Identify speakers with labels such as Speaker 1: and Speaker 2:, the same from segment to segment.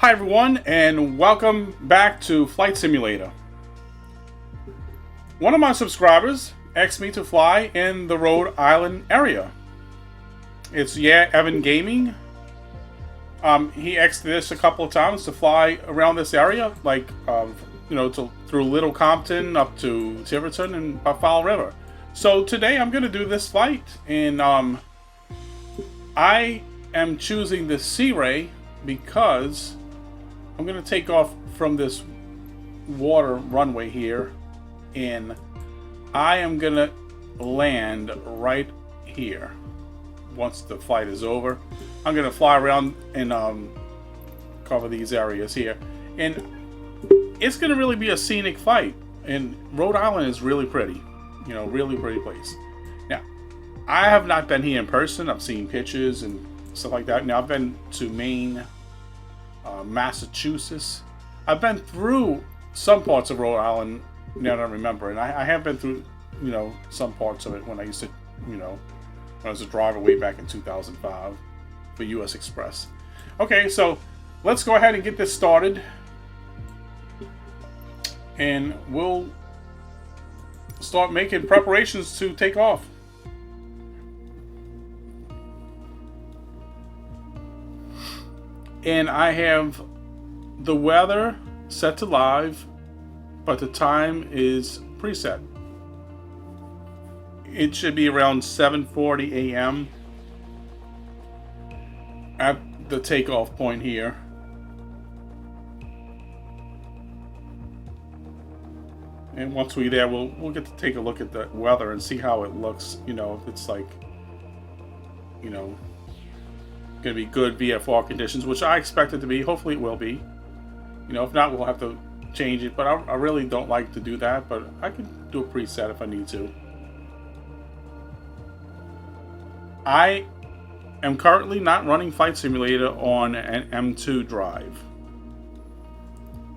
Speaker 1: Hi everyone, and welcome back to Flight Simulator. One of my subscribers asked me to fly in the Rhode Island area. It's yeahevangaming. He asked this a couple of times to fly around this area, like through Little Compton up to Tiverton and Buffalo River. So today I'm going to do this flight, and I am choosing the SeaRey because I'm going to take off from this water runway here, and I am going to land right here. Once the flight is over, I'm going to fly around and cover these areas here. And it's going to really be a scenic flight. And Rhode Island is really pretty. You know, really pretty place. Now, I have not been here in person. I've seen pictures and stuff like that. Now, I've been to Maine, Massachusetts. I've been through some parts of Rhode Island, now that I remember. And I have been through, some parts of it when I used to, when I was a driver way back in 2005 for US Express. Okay, so let's go ahead and get this started. And we'll start making preparations to take off. And I have the weather set to live, but the time is preset. It should be around 7:40 a.m. at the takeoff point here. And once we're there, we'll get to take a look at the weather and see how it looks. If it's like, going to be good VFR conditions, which I expect it to be. Hopefully it will be. If not, we'll have to change it. But I really don't like to do that. But I can do a preset if I need to. I am currently not running Flight Simulator on an M2 drive.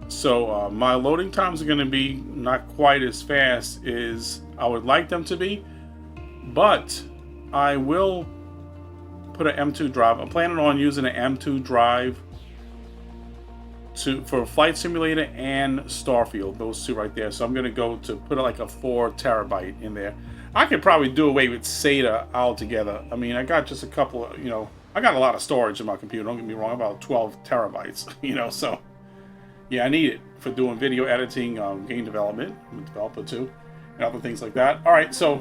Speaker 1: So my loading times are going to be not quite as fast as I would like them to be. But I will put an M2 drive. I'm planning on using an M2 drive for Flight Simulator and Starfield. Those two right there. So I'm going to go to put like a 4 terabyte in there. I could probably do away with SATA altogether. I mean, I got just a couple of, I got a lot of storage in my computer. Don't get me wrong, about 12 terabytes, so yeah, I need it for doing video editing, game development, I'm a developer too, and other things like that. All right, so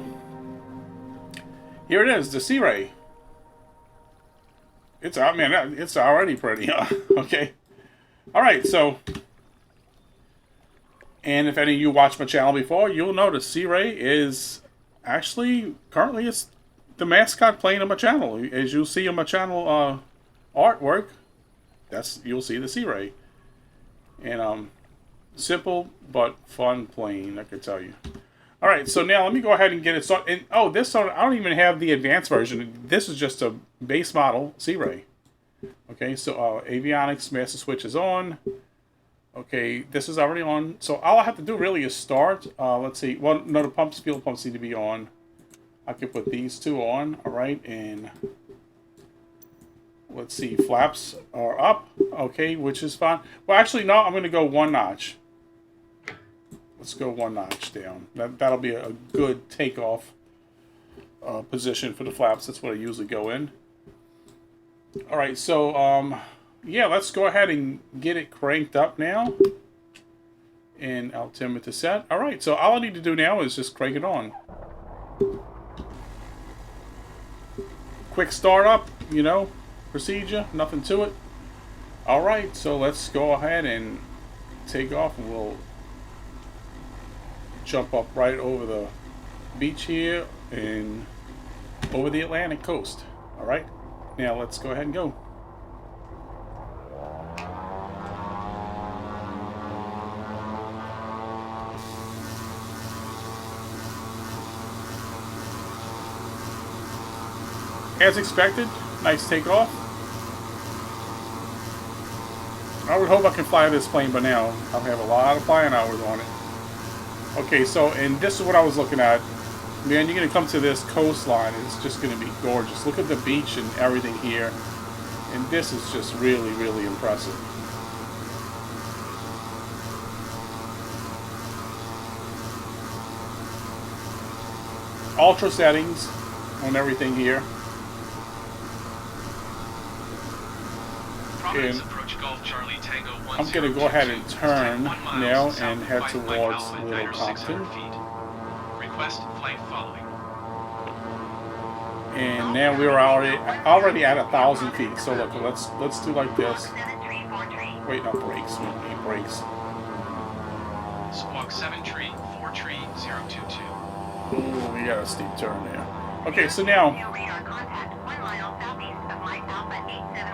Speaker 1: here it is, the SeaRey. It's already pretty, okay. All right, so, and if any of you watched my channel before, you'll notice SeaRey is actually, currently it's the mascot plane on my channel. As you'll see on my channel artwork, you'll see the SeaRey. And simple but fun plane, I can tell you. All right, so now let me go ahead and get it started. And this one, I don't even have the advanced version. This is just a base model SeaRey. Okay, so avionics master switch is on. Okay, this is already on. So all I have to do really is start. Let's see. Well, no, the fuel pumps need to be on. I can put these two on. All right, and let's see. Flaps are up. Okay, which is fine. Well, actually, no. I'm going to go one notch. Let's go one notch down. That'll be a good takeoff position for the flaps. That's what I usually go in. All right, so yeah, let's go ahead and get it cranked up now. And altimeter set. All right, so all I need to do now is just crank it on. Quick start up, procedure, nothing to it. All right, so let's go ahead and take off, and we'll jump up right over the beach here and over the Atlantic coast. All right, now let's go ahead and go. As expected, nice takeoff. I would hope I can fly this plane by now. I have a lot of flying hours on it. Okay, so, and this is what I was looking at. Man, you're going to come to this coastline, and it's just going to be gorgeous. Look at the beach and everything here. And this is just really, really impressive. ultra settings on everything here. And I'm going to go ahead and turn now and head towards Little Compton. And now we're already at 1,000 feet. So look, let's do like this. Wait, no brakes. We don't need brakes.
Speaker 2: Squawk 7 tree, 4 tree, 022.
Speaker 1: Ooh, we got a steep turn there. Okay, so now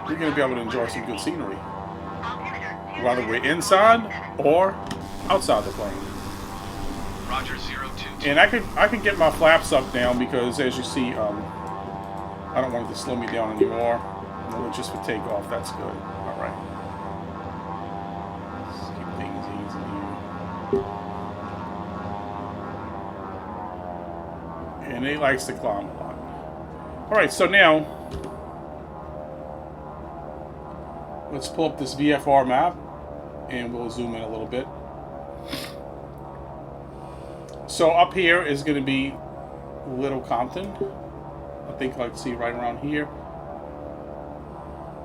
Speaker 1: we're going to be able to enjoy some good scenery, whether we're inside or outside the plane.
Speaker 2: Roger, 022.
Speaker 1: And I can get my flaps up down because, as you see, I don't want it to slow me down anymore. No, just for takeoff, that's good. All right. Let's keep things easy here. And it likes to climb a lot. All right, so now let's pull up this VFR map, and we'll zoom in a little bit. So up here is going to be Little Compton. I think I can see right around here.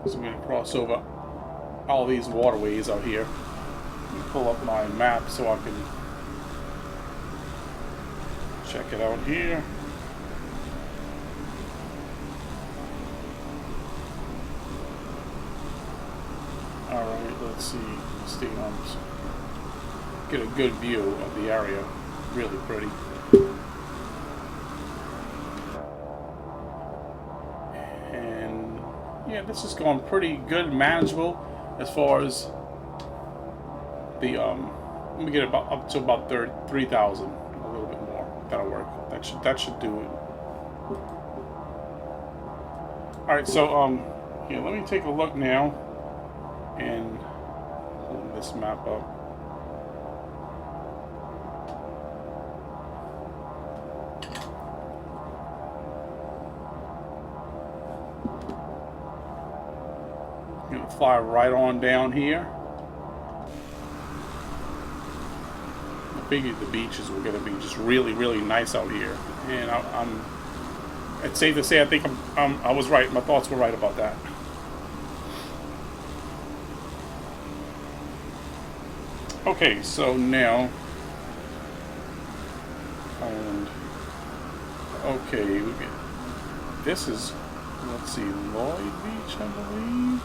Speaker 1: So I'm going to cross over all these waterways out here. Let me pull up my map so I can check it out here. Alright, let's see. Stay on. Get a good view of the area. Really pretty. And yeah, this is going pretty good, manageable as far as the let me get about up to about 3,000, a little bit more. That'll work. That should do it. All right, so yeah, let me take a look now and pull this map up. I'm gonna fly right on down here. I figured the beaches were gonna be just really, really nice out here, and it's safe to say I think I was right. My thoughts were right about that. Okay, so now, okay, this is, let's see, Lloyd Beach, I believe.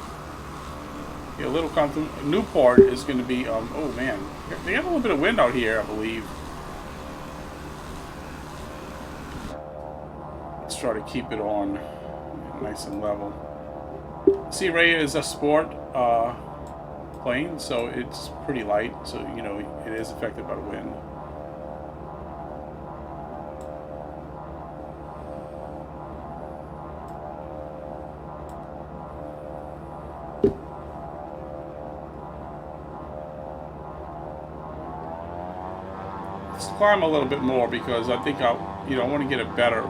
Speaker 1: Yeah, Little Compton. Newport is going to be, oh man, they have a little bit of wind out here, I believe. Let's try to keep it on nice and level. SeaRey is a sport plane, so it's pretty light, so you know it is affected by the wind. Let's climb a little bit more because I think I want to get a better,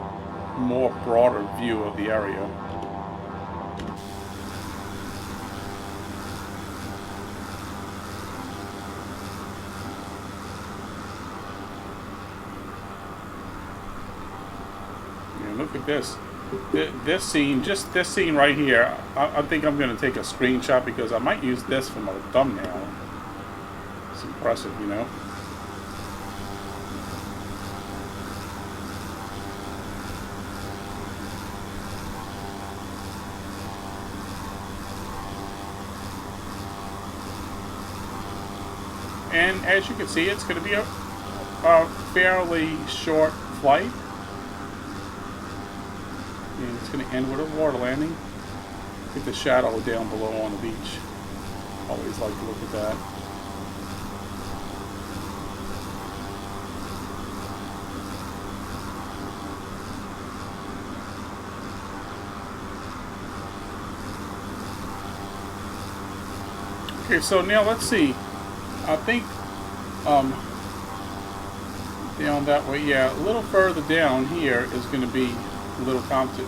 Speaker 1: more broader view of the area. Look at this. This scene, just this scene right here, I think I'm going to take a screenshot because I might use this for my thumbnail. It's impressive, you know. And as you can see, it's going to be a fairly short flight. And it's going to end with a water landing. Get the shadow down below on the beach. Always like to look at that. Okay, so now let's see. I think down that way, yeah, a little further down here is going to be Little Compton,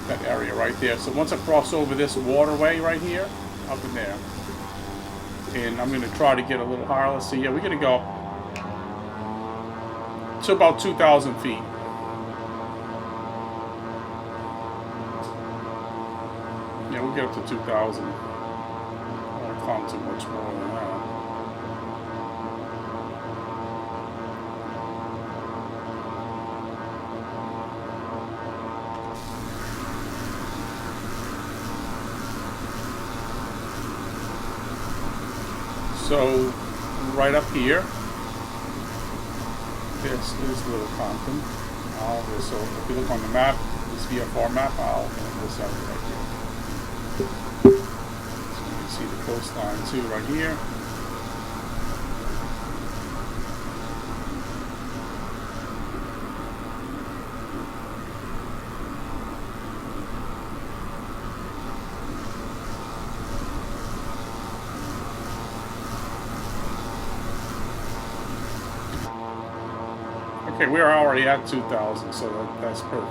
Speaker 1: that area right there. So once I cross over this waterway right here, up in there, and I'm going to try to get a little higher. Let's see, yeah, we're going to go to about 2,000 feet. Yeah, we'll get up to 2,000. I don't want to climb too much more than that. So, right up here, this is Little Compton. So if you look on the map, this VFR map, I'll have this area right here. So you can see the coastline too right here. Okay, we are already at 2,000, so that's perfect.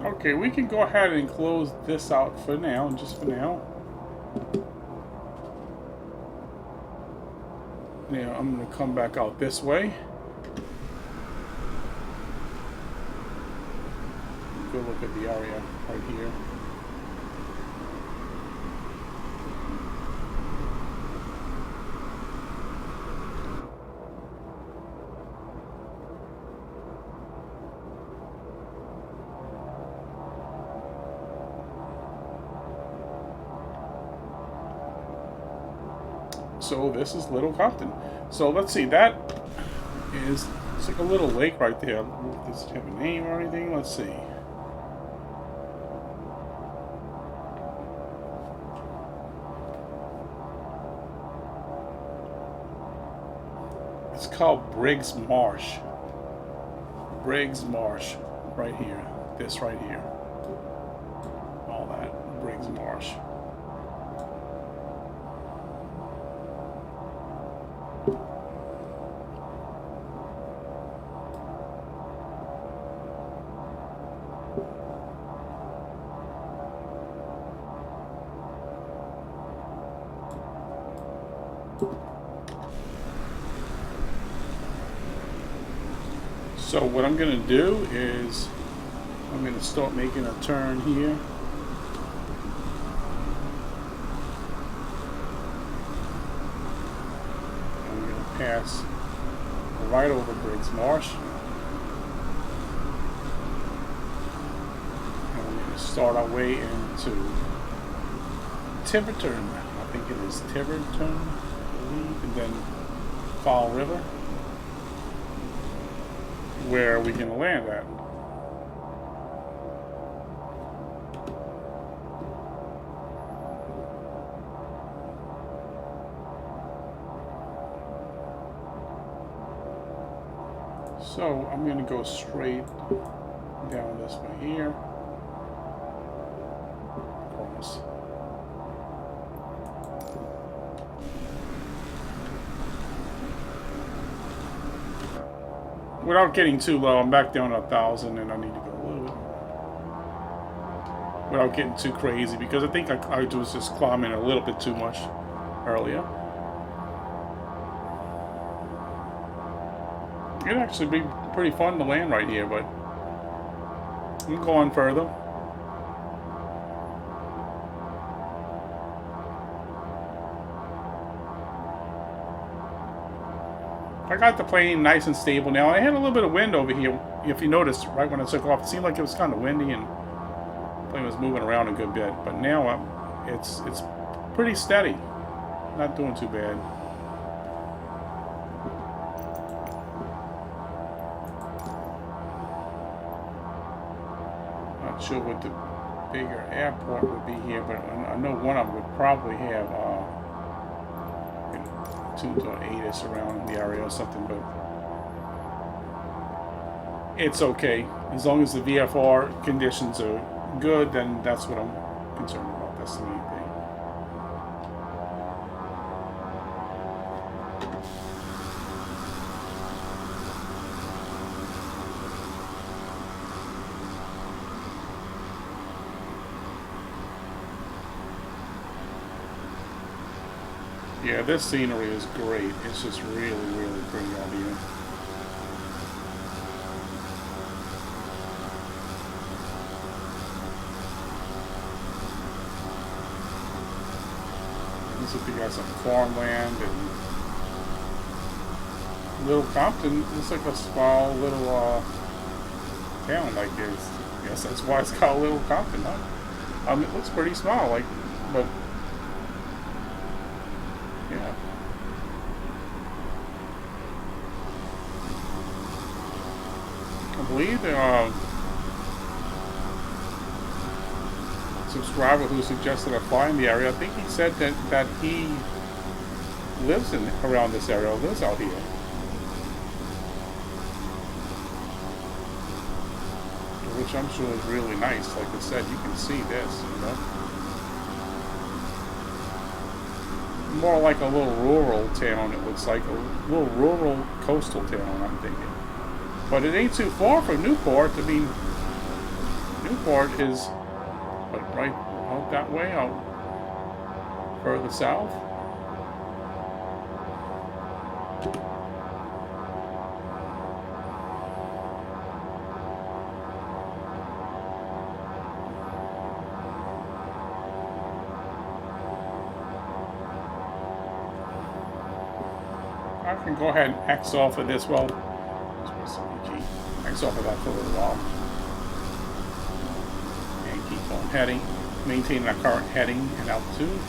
Speaker 1: Okay, we can go ahead and close this out for now, just for now. Now I'm going to come back out this way. Go look at the area right here. So this is Little Compton. So let's see, that is, it's like a little lake right there. Does it have a name or anything? Let's see. It's called Briggs Marsh. Briggs Marsh, right here. This right here. All that, Briggs Marsh. So what I'm going to do is I'm going to start making a turn here. I'm going to pass right over Briggs Marsh. And we're going to start our way into Tiverton. I think it is Tiverton, and then Fall River, where we can land at. So I'm going to go straight down this way here. Across. Without getting too low, I'm back down to 1,000, and I need to go a little bit without getting too crazy, because I think I was just climbing a little bit too much earlier. It'd actually be pretty fun to land right here, but I'm going further. I got the plane nice and stable now. I had a little bit of wind over here. If you noticed, right when I took off, it seemed like it was kind of windy and the plane was moving around a good bit. But now it's pretty steady. Not doing too bad. Not sure what the bigger airport would be here, but I know one of them would probably have 2 to 8 around the area or something, but it's okay. As long as the VFR conditions are good, then that's what I'm concerned about. That's the main thing. Yeah, this scenery is great. It's just really, really pretty out here. Looks like you got some farmland and Little Compton. Looks like a small little town. Like this. I guess that's why it's called Little Compton, huh? It looks pretty small, like, but yeah. I believe the subscriber who suggested I fly in the area, I think he said that he lives around this area, lives out here. Which I'm sure is really nice. Like I said, you can see this, you know. More like a little rural town, it looks like. A little rural coastal town, I'm thinking. But it ain't too far from Newport. I mean, Newport is right out that way, out further south. I can go ahead and X off of this. Well, X off of that for a little while. And keep on heading, maintaining our current heading and altitude.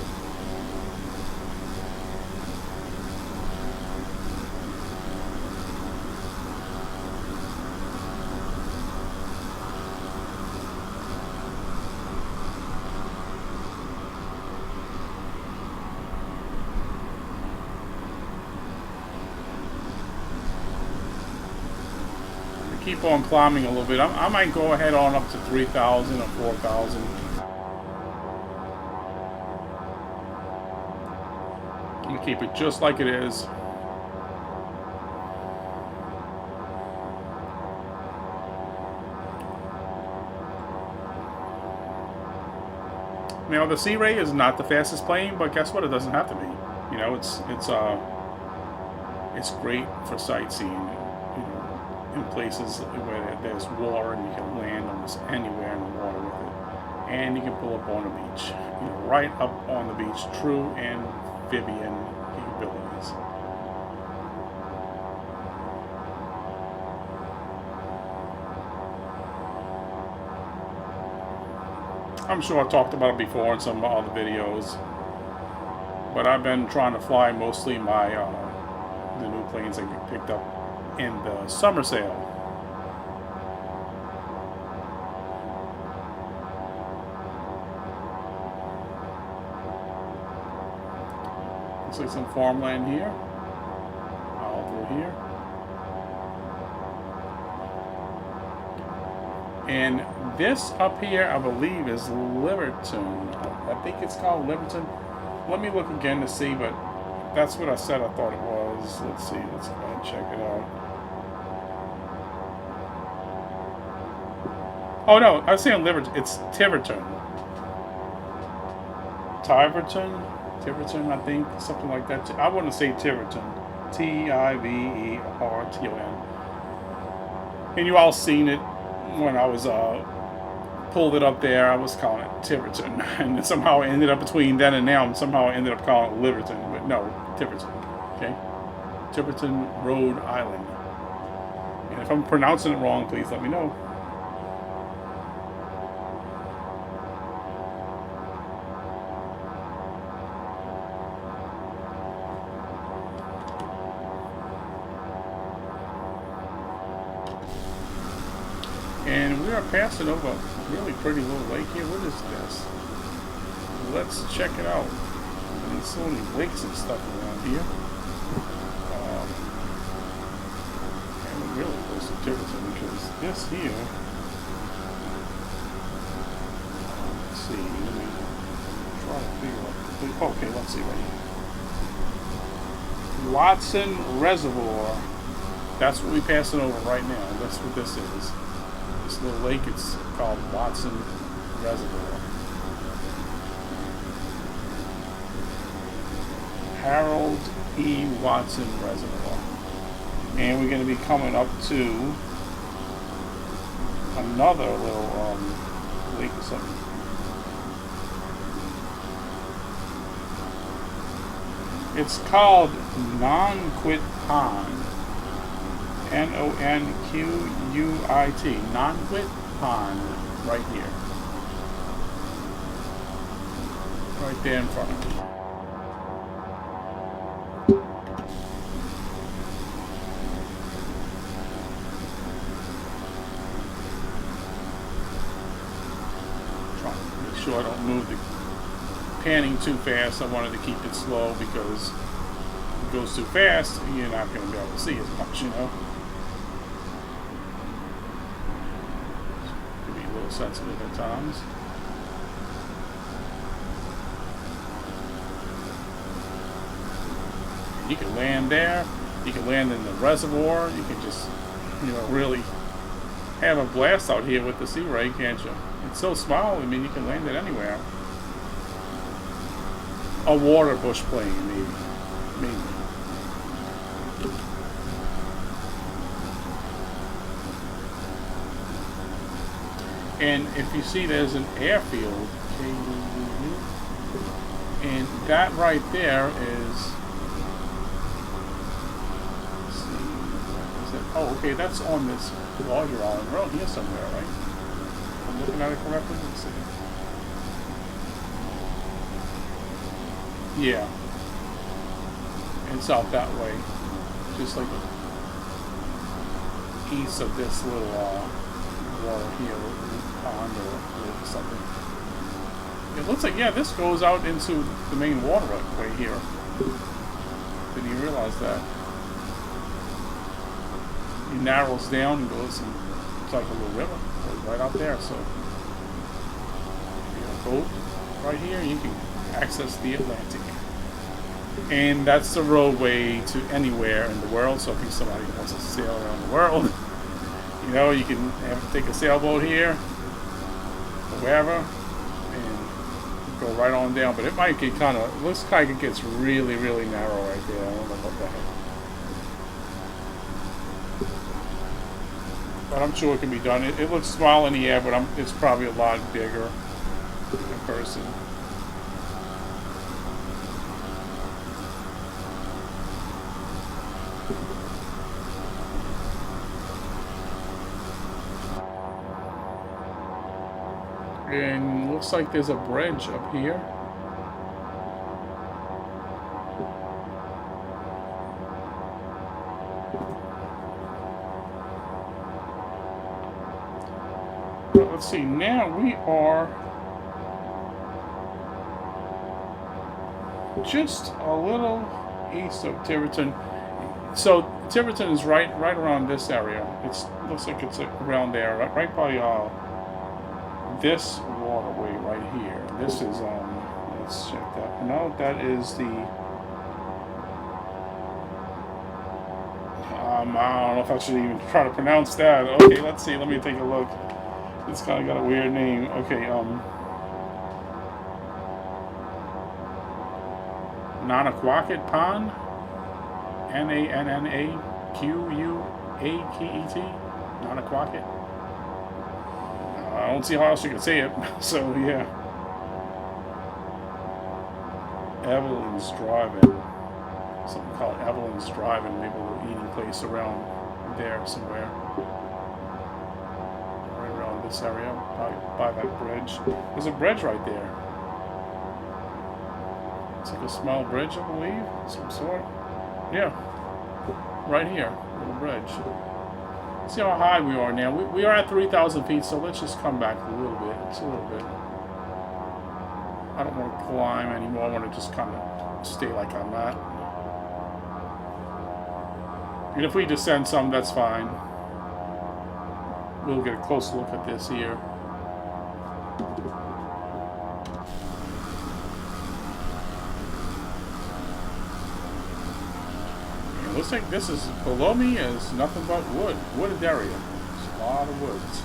Speaker 1: Keep on climbing a little bit. I might go ahead on up to 3,000 or 4,000. I'm gonna keep it just like it is. Now the SeaRey is not the fastest plane, but guess what? It doesn't have to be. You know, it's great for sightseeing. In places where there's water and you can land almost anywhere in the water with it, and you can pull up on the beach, you know, right up on the beach. True amphibian capabilities. I'm sure I talked about it before in some other videos, but I've been trying to fly mostly my the new planes I picked up in the summer sale. Looks like some farmland here, all through here. And this up here, I believe, is Tiverton. I think it's called Tiverton. Let me look again to see, but that's what I said I thought it was. Let's see, let's go ahead and check it out. Oh no, I was saying Tiverton. It's Tiverton. Tiverton, I think, something like that. I want to say Tiverton. Tiverton. And you all seen it when I was pulled it up there. I was calling it Tiverton, and somehow it ended up between then and now. Somehow I ended up calling it Liverton, but no, Tiverton. Okay, Tiverton, Rhode Island. And if I'm pronouncing it wrong, please let me know. And we are passing over a really pretty little lake here. What is this? Let's check it out. There's so many lakes and stuff around here. And we're really close to Tiverton because this here. Let's see. Let me try to figure out. Okay, let's see right here. Watson Reservoir. That's what we're passing over right now. That's what this is. This little lake, it's called Watson Reservoir. Harold E. Watson Reservoir. And we're going to be coming up to another little lake or something. It's called Nonquit Pond. Nonquit. Nonquit Pond. Right here. Right there in front of me. Trying to make sure I don't move the panning too fast. I wanted to keep it slow because if it goes too fast, you're not going to be able to see as much, you know. Could be a little sensitive at times. You can land there. You can land in the reservoir. You can just, you know, really have a blast out here with the SeaRey, can't you? It's so small. I mean, you can land it anywhere. A water bush plane, maybe. And if you see, there's an airfield, and that right there is. Let's see, what is it? Oh, okay, that's on this larger island road here somewhere, right? I'm looking at it correctly. Let's see. Yeah, it's out that way, just like east of this little water here, pond or something. It looks like, yeah, this goes out into the main waterway here. Didn't even realize that. It narrows down and goes, and it's like a little river, goes right out there. So, you know, boat right here, you can access the Atlantic. And that's the roadway to anywhere in the world. So if somebody wants to sail around the world, you know, you can take a sailboat here or wherever and go right on down. But it might get kind of, looks like it gets really, really narrow right there. I don't know about that. But I'm sure it can be done. It looks small in the air, but it's probably a lot bigger in person. And looks like there's a bridge up here. But let's see, now we are just a little east of Tiverton. So Tiverton is right around this area. Looks like it's around there, right by this waterway right here. This is let's check that. No, that is the I don't know if I should even try to pronounce that. Okay, let's see. Let me take a look. It's kind of got a weird name. Okay, Nanaquaket Pond. Nanaquaket. Nanaquaket. I don't see how else you can say it. So yeah. Evelyn's Driving. Something called Evelyn's Driving. Maybe a little eating place around there somewhere. Right around this area. By that bridge. There's a bridge right there. It's like a small bridge, I believe. Some sort. Yeah. Right here. Little bridge. See how high we are now. We are at 3,000 feet, so let's just come back a little bit. It's a little bit. I don't want to climb anymore. I want to just kind of stay like I'm at. And if we descend some, that's fine. We'll get a close look at this here. Looks like this is, below me is nothing but wooded area. There's a lot of woods.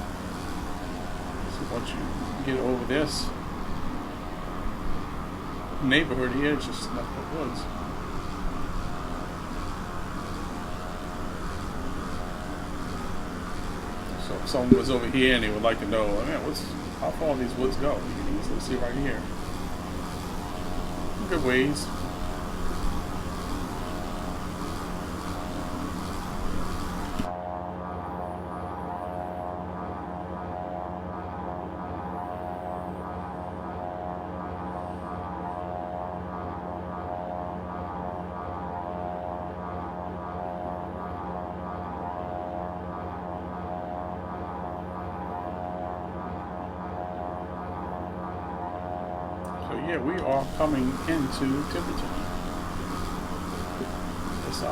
Speaker 1: So once you get over this neighborhood here, it's just nothing but woods. So if someone was over here and they would like to know, man, how far these woods go, you can easily see right here. Good ways. So yeah, we are coming into Tiverton. This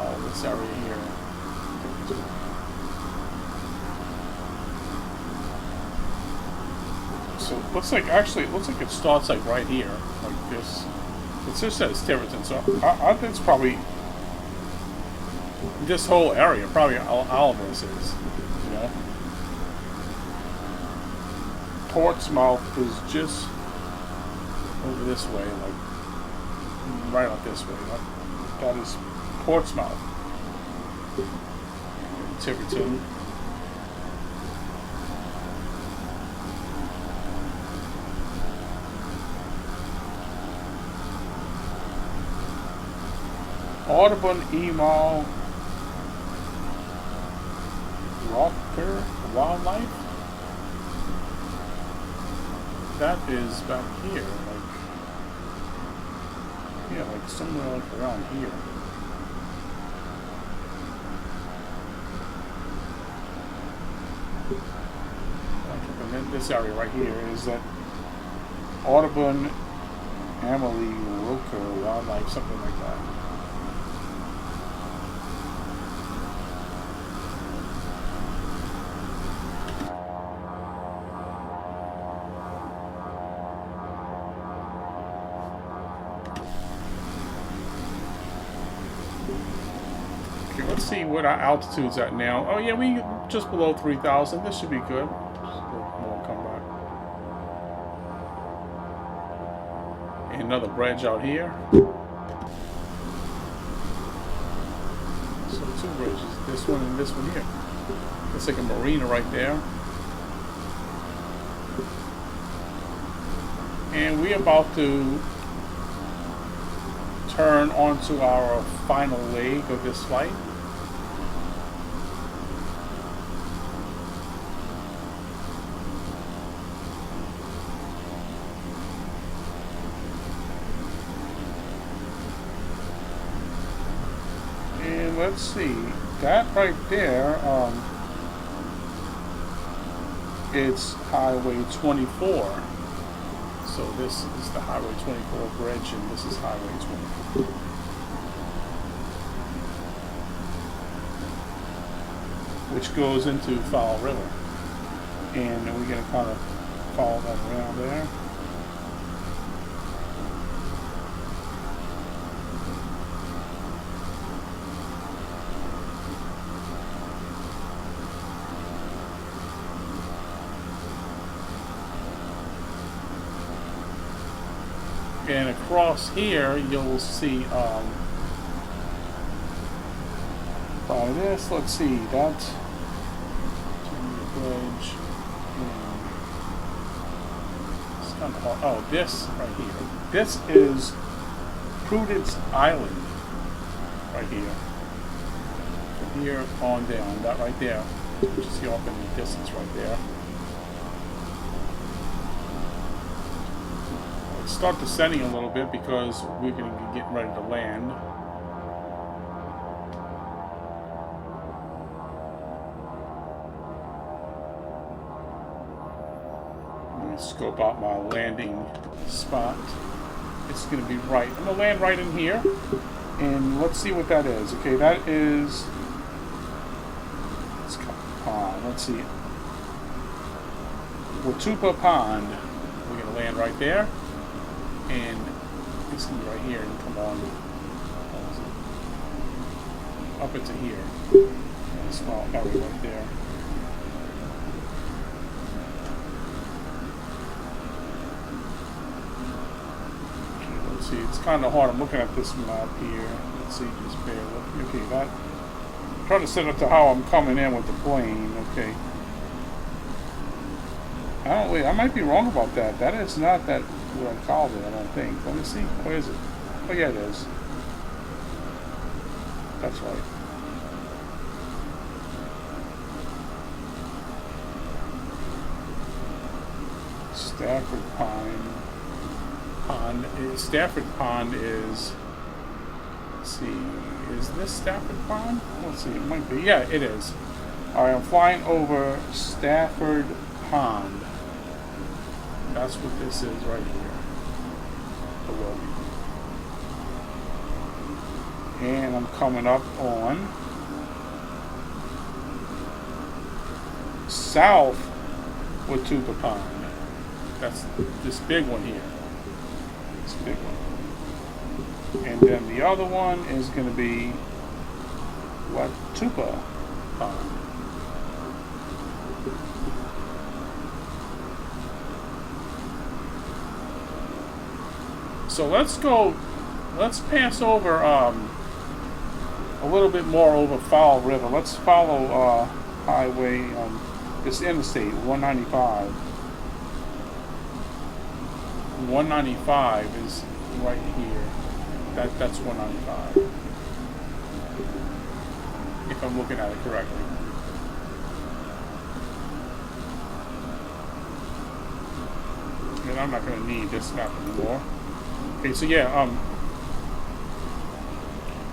Speaker 1: area here. So it looks like it starts like right here, like this. It just says Tiverton, so I think it's probably this whole area. Probably all of this is, you know. Portsmouth is just over this way, like right up this way. That is Portsmouth. Tiverton. Audubon Emaal Rocker Wildlife. That is back here, like somewhere like around here. And then this area right here is that Audubon Emaal Rocker Wildlife, something like that. Let's see what our altitude's at now. Oh yeah, we just below 3,000. This should be good. Just a little more comeback. And another bridge out here. So two bridges. This one and this one here. It's like a marina right there. And we're about to turn onto our final leg of this flight. And let's see, that right there, it's Highway 24. So this is the Highway 24 bridge, and this is Highway 24. Which goes into Fowl River. And we're going to kind of follow that around there. And across here, you'll see, by this, let's see, that's the bridge. It's kind of hard. Oh, this right here. This is Prudence Island, right here. From here on down, that right there. You can see off in the distance right there. Start descending a little bit because we're going to be getting ready to land. Let me scope out my landing spot. It's going to be right. I'm going to land right in here. And let's see what that is. Okay, that is... It's called a pond. Let's see. Watupa Pond. We're going to land right there. And it's going to be right here and come on up into here. And a small area right there. Okay, let's see. It's kind of hard. I'm looking at this map here. Let's see. Just bear with me. Okay, that. I'm trying to set it to how I'm coming in with the plane. Okay. I don't. Wait, I might be wrong about that. That is not that what I called it. I don't think. Let me see. Where is it? Oh yeah, it is. That's right. Stafford Pond is. Let's see. Is this Stafford Pond? Let's see. It might be. Yeah, it is. All right, I'm flying over Stafford Pond. That's what this is right here. Below me. And I'm coming up on South Watupa Pond. That's this big one here. This big one. And then the other one is going to be Watupa Pond. So let's pass over a little bit more over Fowl River. Let's follow highway, this interstate 195. 195 is right here. That's 195. If I'm looking at it correctly. And I'm not going to need this map anymore. Okay, so yeah,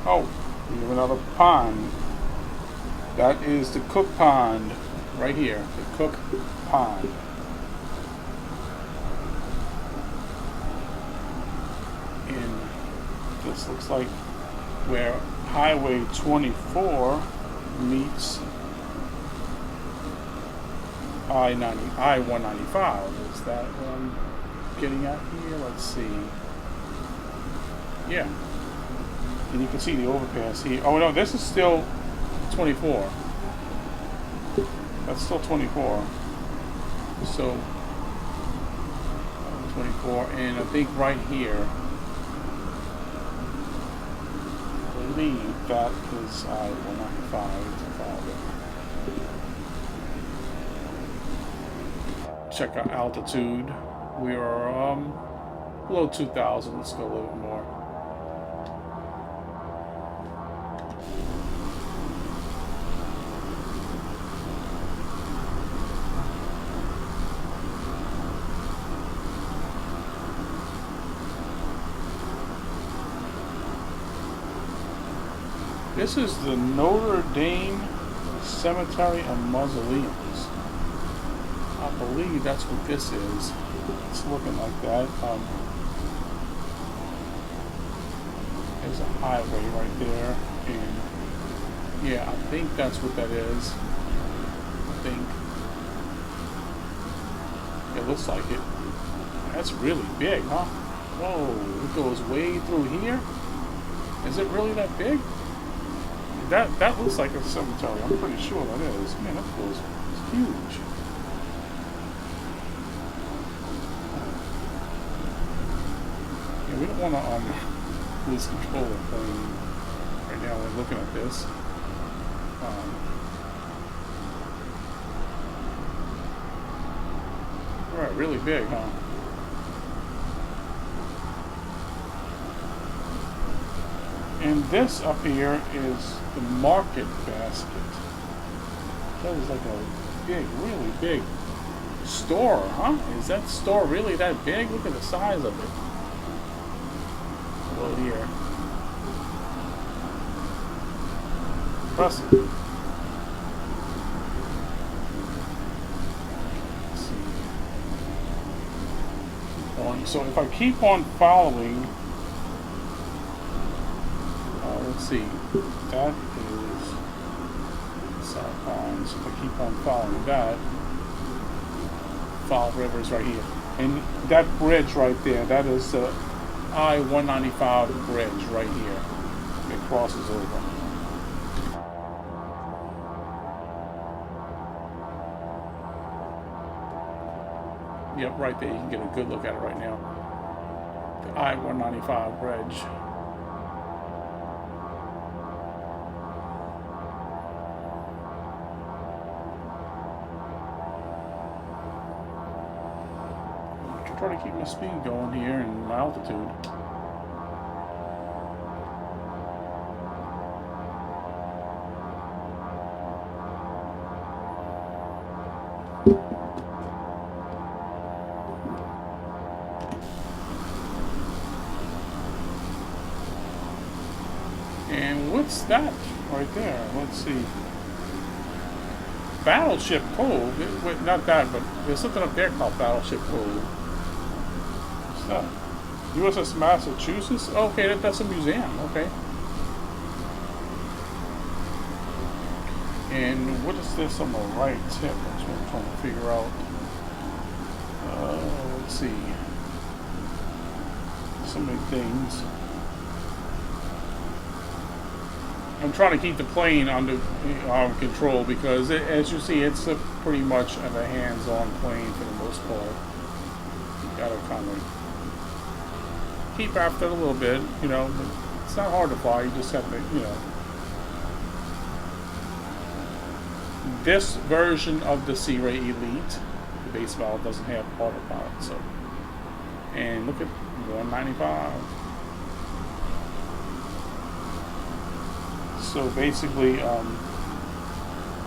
Speaker 1: oh, we have another pond. That is the Cook Pond, right here, the Cook Pond. And this looks like where Highway 24 meets I-195. Is that what I'm getting at here? Let's see. Yeah. And you can see the overpass here. Oh no, this is still 24. That's still 24. So 24, and I think right here, I believe that is I-195. Check our altitude. We are below 2,000. Let's go a little bit more. This is the Notre Dame Cemetery and Mausoleums. I believe that's what this is. It's looking like that. There's a highway right there, and yeah, I think that's what that is. I think it looks like it. That's really big, huh? Whoa! It goes way through here. Is it really that big? That looks like a cemetery. I'm pretty sure that is. Man, that goes huge. Yeah, we don't want to lose control of the plane right now. We're looking at this. Right, really big, huh? And this up here is the market basket. That is like a big, really big store, huh? Is that store really that big? Look at the size of it. Below here. Impressive. Let's see. So if I keep on following, let's see, that is South Pond. So if I keep on following that, Fall River is right here. And that bridge right there, that is the I-195 bridge right here. It crosses over. Yep, right there. You can get a good look at it right now. The I-195 bridge. try to keep my speed going here and my altitude. And what's that right there? Let's see. Battleship Cove. Wait, not that, but there's something up there called Battleship Cove. What's that? USS Massachusetts? Okay, that's a museum. Okay. And what is this on the right tip? That's what I'm trying to figure out. Let's see. So many things. I'm trying to keep the plane under control because, as you see, it's pretty much a hands-on plane for the most part. You gotta kind of keep after it a little bit, you know. But it's not hard to fly. You just have to, you know. This version of the SeaRey Elite, the base model, doesn't have autopilot, so. And look at 195. So basically,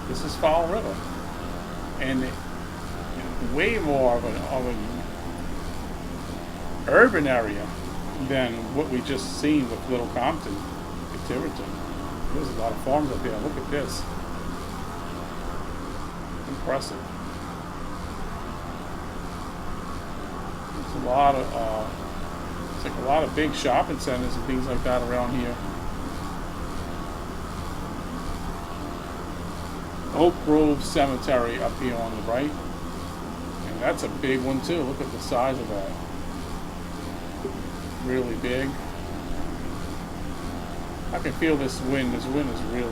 Speaker 1: this is Fall River, and way more of an urban area than what we just seen with Little Compton at Tiverton. There's a lot of farms up there. Look at this. Impressive. There's a lot of, it's like a lot of big shopping centers and things like that around here. Oak Grove Cemetery up here on the right. And that's a big one too. Look at the size of that. Really big. I can feel this wind. This wind is really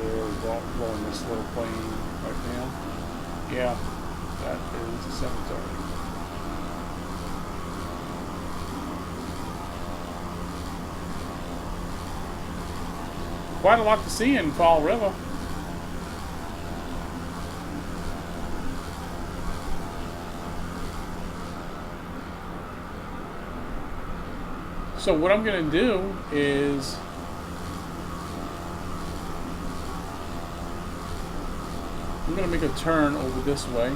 Speaker 1: blowing this little plane right now. Yeah, that is a cemetery. Quite a lot to see in Fall River. So what I'm going to do is I'm going to make a turn over this way.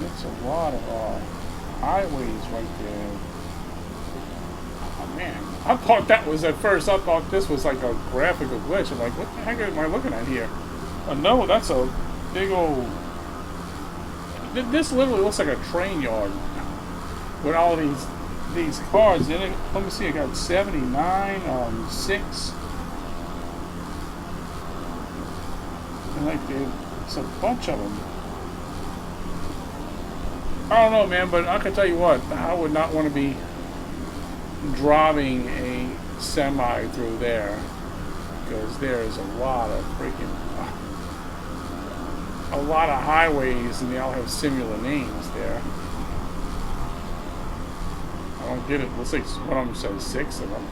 Speaker 1: It's a lot of highways right there. Oh man, I thought that was at first. I thought this was like a graphical glitch. I'm like, what the heck am I looking at here? Oh no, that's a big old. This literally looks like a train yard with all these cars in it. Let me see. I got 79, 6, and like it's a bunch of them. I don't know, man, but I can tell you what, I would not want to be driving a semi through there because there is a lot of highways and they all have similar names there. I don't get it. Let's see, what I'm going to say, 6 of them.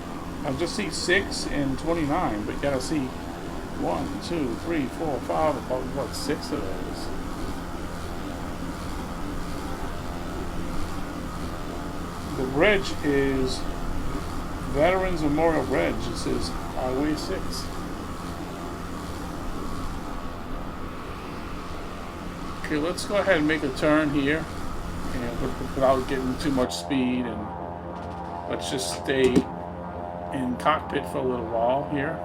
Speaker 1: I just see 6 and 29, but you gotta see 1, 2, 3, 4, 5, about what, 6 of those. The bridge is Veterans Memorial Bridge. It says Highway 6. Okay, let's go ahead and make a turn here, and without getting too much speed, and let's just stay in cockpit for a little while here.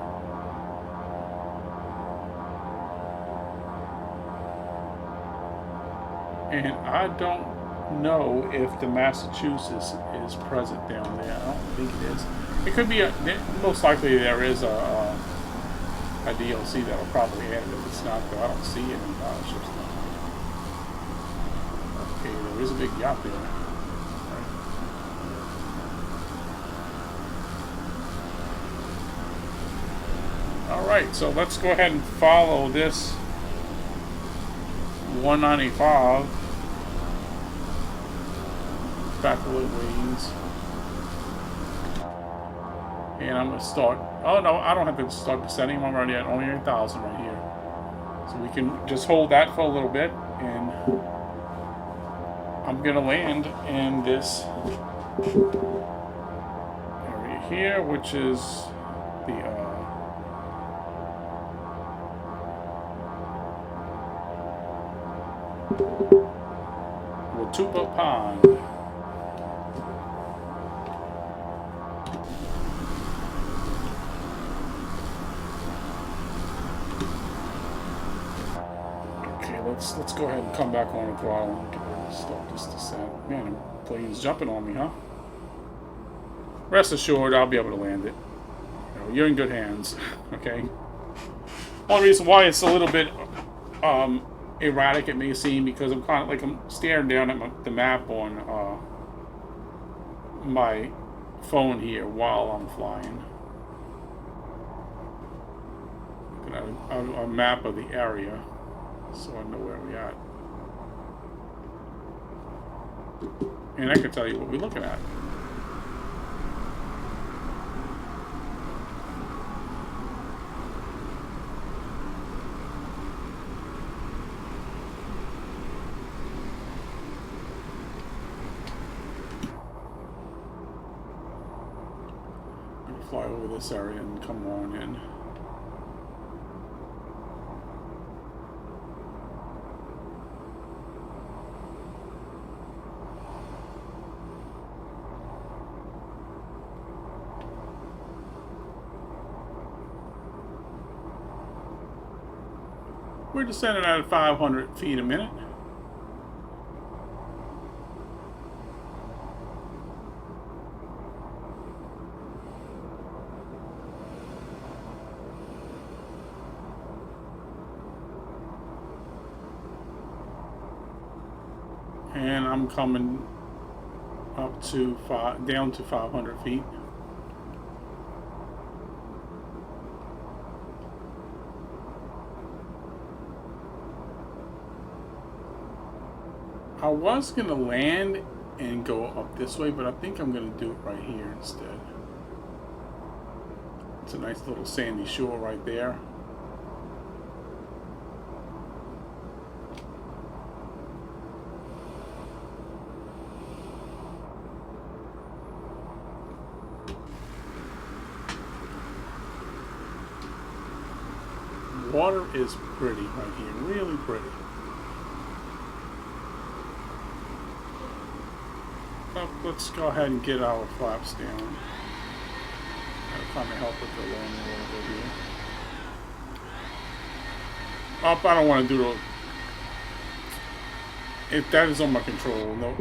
Speaker 1: And I don't know if the Massachusetts is present down there. I don't think it is. It could be most likely there is a DLC that'll probably add it. If it's not, though, I don't see it in battleships now. Okay, there is a big yacht there. Right. Alright, so let's go ahead and follow this 195 back a little ways. And I'm going to start. Oh no, I don't have to start descending. I'm already at only 8,000 right here. So we can just hold that for a little bit. And I'm going to land in this area here, which is the Watupa Pond. Okay, let's go ahead and come back on the throttle and get ready to start this descent. Man, the plane's jumping on me, huh? Rest assured, I'll be able to land it. You're in good hands, okay? Only reason why it's a little bit erratic it may seem because I'm kind of like I'm staring down at the map on my phone here while I'm flying. Looking at a map of the area so I know where we're at. And I can tell you what we're looking at. Fly over this area and come on in. We're descending at 500 feet a minute. And I'm coming up to down to 500 feet. I was gonna land and go up this way, but I think I'm gonna do it right here instead. It's a nice little sandy shore right there. Water is pretty right here, really pretty. Let's go ahead and get our flaps down. That'll kind of help with the landing a little bit here. Up, I don't want to do the. If that is on my control, no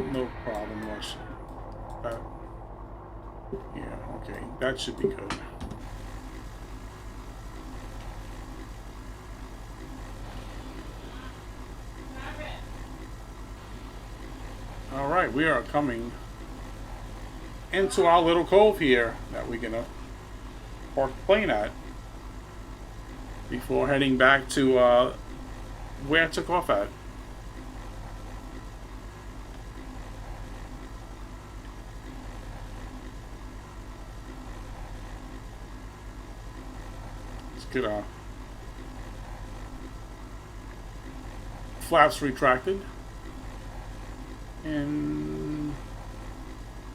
Speaker 1: problem much. Yeah, okay, that should be good. All right, we are coming into our little cove here that we're gonna park the plane at before heading back to where I took off at. Let's get our flaps retracted. And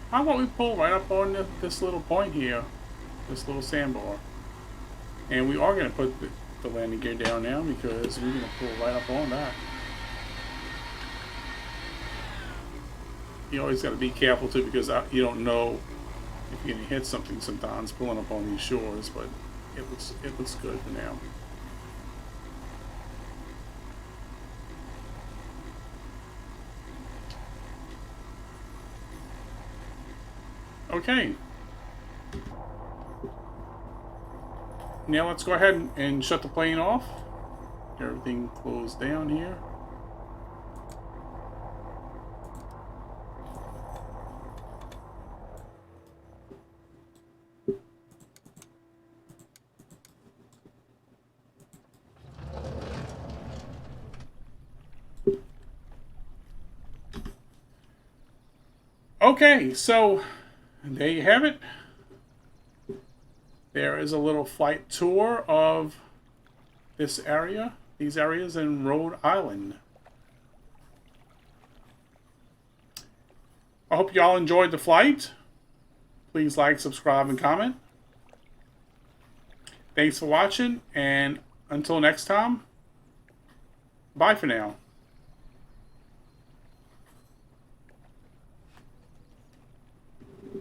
Speaker 1: how about we pull right up on this little point here, this little sandbar. And we are going to put the landing gear down now because we're going to pull right up on that. You always got to be careful too because you don't know if you're going to hit something sometimes pulling up on these shores, but it looks good for now. Okay. Now let's go ahead and shut the plane off. Get everything closed down here. Okay, so there you have it. There is a little flight tour of this area, these areas in Rhode Island. I hope y'all enjoyed the flight. Please like, subscribe, and comment. Thanks for watching, and until next time, bye for now.